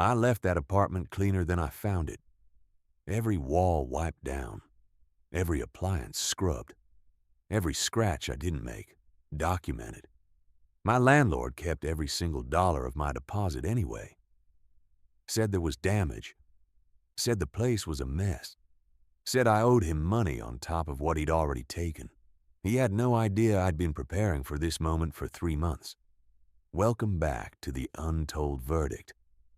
I left that apartment cleaner than I found it. Every wall wiped down, every appliance scrubbed, every scratch I didn't make documented. My landlord kept every single dollar of my deposit anyway. Said there was damage. Said the place was a mess. Said I owed him money on top of what he'd already taken. He had no idea I'd been preparing for this moment for 3 months. Welcome back to the untold verdict,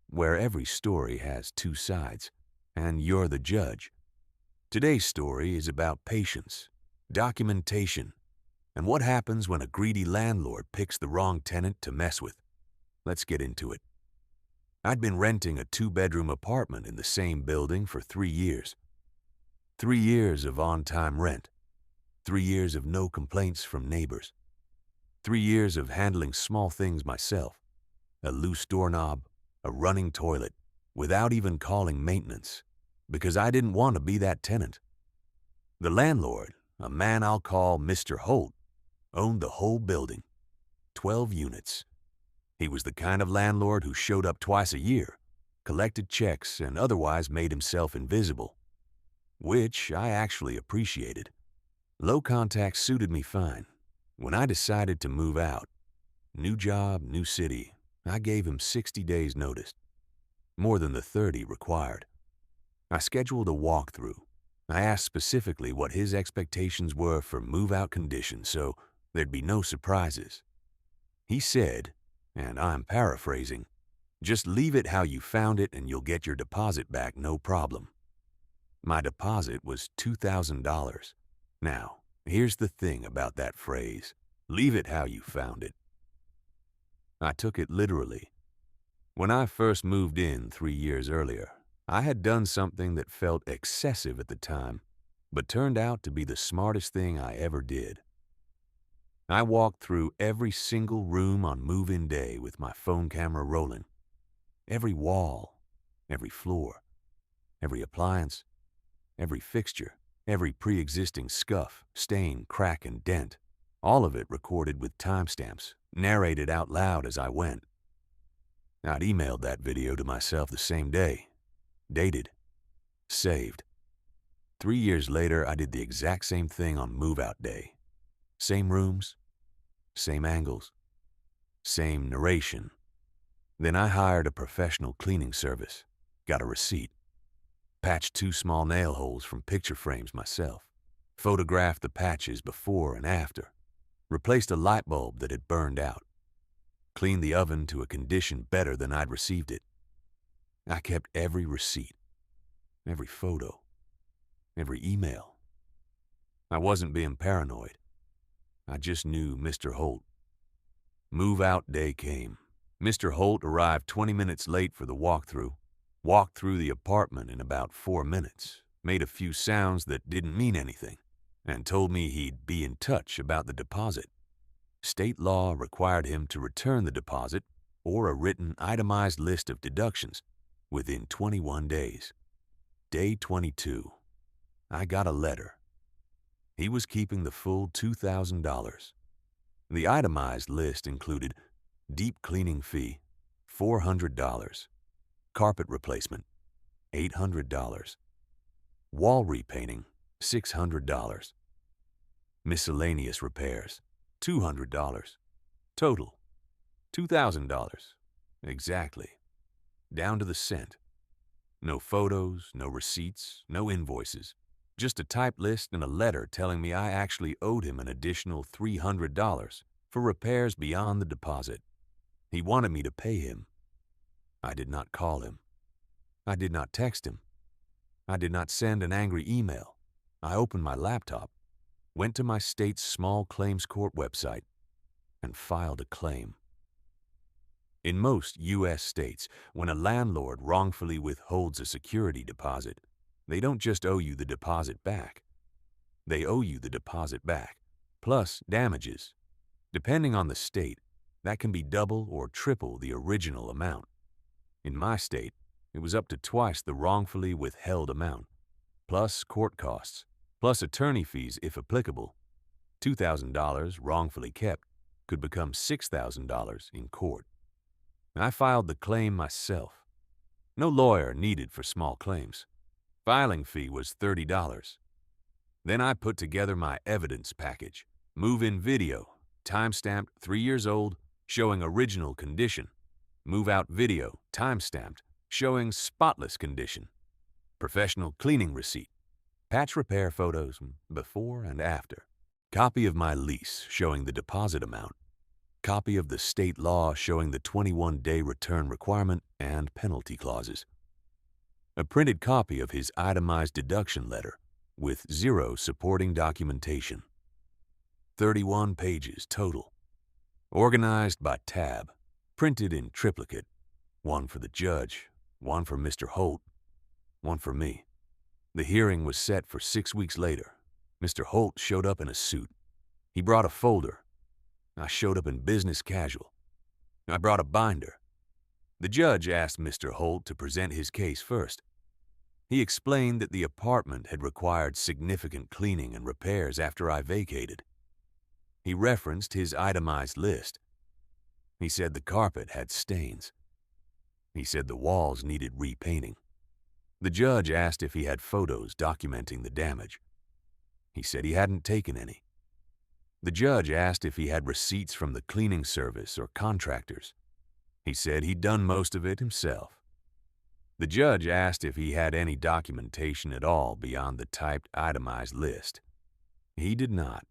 where every story has two sides, and you're the judge. Today's story is about patience, documentation, and what happens when a greedy landlord picks the wrong tenant to mess with. Let's get into it. I'd been renting a 2-bedroom apartment in the same building for 3 years. 3 years of on-time rent. 3 years of no complaints from neighbors. 3 years of handling small things myself. A loose doorknob, a running toilet, without even calling maintenance, because I didn't want to be that tenant. The landlord, a man I'll call Mr. Holt, owned the whole building, 12 units. He was the kind of landlord who showed up twice a year, collected checks, and otherwise made himself invisible, which I actually appreciated. Low contact suited me fine. When I decided to move out, new job, new city, I gave him 60 days notice, more than the 30 required. I scheduled a walkthrough. I asked specifically what his expectations were for move-out conditions so there'd be no surprises. He said, and I'm paraphrasing, "Just leave it how you found it and you'll get your deposit back no problem." My deposit was $2,000. Now, here's the thing about that phrase, "leave it how you found it." I took it literally. When I first moved in 3 years earlier, I had done something that felt excessive at the time, but turned out to be the smartest thing I ever did. I walked through every single room on move-in day with my phone camera rolling. Every wall, every floor, every appliance, every fixture, every pre-existing scuff, stain, crack, and dent, all of it recorded with timestamps, narrated out loud as I went. I'd emailed that video to myself the same day, dated, saved. 3 years later, I did the exact same thing on move-out day. Same rooms, same angles, same narration. Then I hired a professional cleaning service, got a receipt, patched 2 small nail holes from picture frames myself, photographed the patches before and after, replaced a light bulb that had burned out, cleaned the oven to a condition better than I'd received it. I kept every receipt, every photo, every email. I wasn't being paranoid. I just knew Mr. Holt. Move-out day came. Mr. Holt arrived 20 minutes late for the walkthrough, walked through the apartment in about 4 minutes, made a few sounds that didn't mean anything, and told me he'd be in touch about the deposit. State law required him to return the deposit or a written itemized list of deductions within 21 days. Day 22, I got a letter. He was keeping the full $2,000. The itemized list included deep cleaning fee, $400, carpet replacement, $800, wall repainting, $600, miscellaneous repairs, $200, total, $2,000, exactly, down to the cent. No photos, no receipts, no invoices, just a typed list and a letter telling me I actually owed him an additional $300 for repairs beyond the deposit. He wanted me to pay him. I did not call him. I did not text him. I did not send an angry email. I opened my laptop, went to my state's small claims court website, and filed a claim. In most U.S. states, when a landlord wrongfully withholds a security deposit, they don't just owe you the deposit back. They owe you the deposit back, plus damages. Depending on the state, that can be double or triple the original amount. In my state, it was up to twice the wrongfully withheld amount, plus court costs, plus attorney fees if applicable. $2,000 wrongfully kept could become $6,000 in court. I filed the claim myself. No lawyer needed for small claims. Filing fee was $30. Then I put together my evidence package. Move-in video, time-stamped 3 years old, showing original condition. Move-out video, time-stamped, showing spotless condition. Professional cleaning receipt. Patch repair photos before and after. Copy of my lease showing the deposit amount. Copy of the state law showing the 21-day return requirement and penalty clauses. A printed copy of his itemized deduction letter with 0 supporting documentation. 31 pages total. Organized by tab. Printed in triplicate. One for the judge, one for Mr. Holt, one for me. The hearing was set for 6 weeks later. Mr. Holt showed up in a suit. He brought a folder. I showed up in business casual. I brought a binder. The judge asked Mr. Holt to present his case first. He explained that the apartment had required significant cleaning and repairs after I vacated. He referenced his itemized list. He said the carpet had stains. He said the walls needed repainting. The judge asked if he had photos documenting the damage. He said he hadn't taken any. The judge asked if he had receipts from the cleaning service or contractors. He said he'd done most of it himself. The judge asked if he had any documentation at all beyond the typed itemized list. He did not.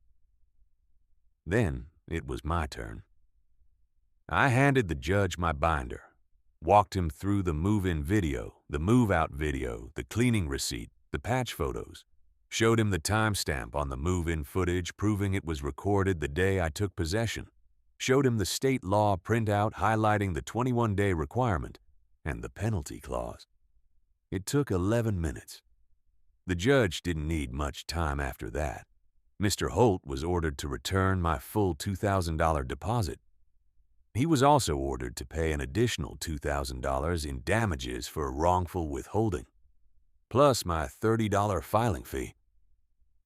Then it was my turn. I handed the judge my binder, walked him through the move-in video, the move-out video, the cleaning receipt, the patch photos, showed him the timestamp on the move-in footage proving it was recorded the day I took possession, showed him the state law printout highlighting the 21-day requirement and the penalty clause. It took 11 minutes. The judge didn't need much time after that. Mr. Holt was ordered to return my full $2,000 deposit. He was also ordered to pay an additional $2,000 in damages for wrongful withholding, plus my $30 filing fee.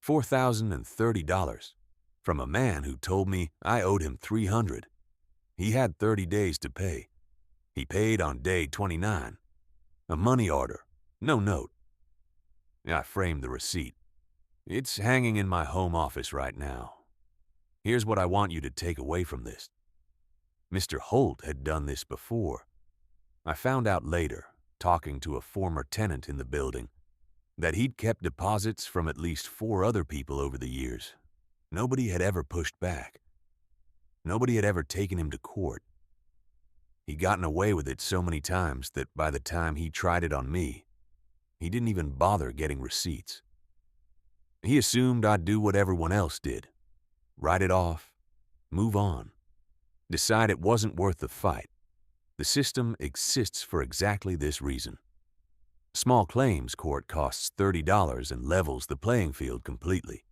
$4,030 from a man who told me I owed him $300. He had 30 days to pay. He paid on day 29. A money order, no note. I framed the receipt. It's hanging in my home office right now. Here's what I want you to take away from this. Mr. Holt had done this before. I found out later, talking to a former tenant in the building, that he'd kept deposits from at least 4 other people over the years. Nobody had ever pushed back. Nobody had ever taken him to court. He'd gotten away with it so many times that by the time he tried it on me, he didn't even bother getting receipts. He assumed I'd do what everyone else did. Write it off, move on, decide it wasn't worth the fight. The system exists for exactly this reason. Small claims court costs $30 and levels the playing field completely.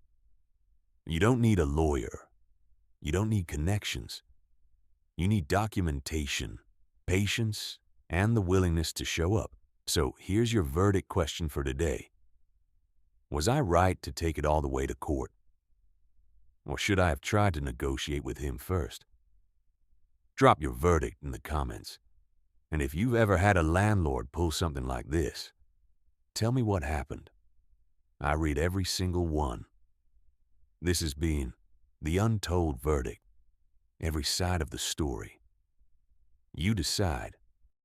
You don't need a lawyer. You don't need connections. You need documentation, patience, and the willingness to show up. So here's your verdict question for today. Was I right to take it all the way to court? Or should I have tried to negotiate with him first? Drop your verdict in the comments. And if you've ever had a landlord pull something like this, tell me what happened. I read every single one. This has been The Untold Verdict. Every side of the story. You decide.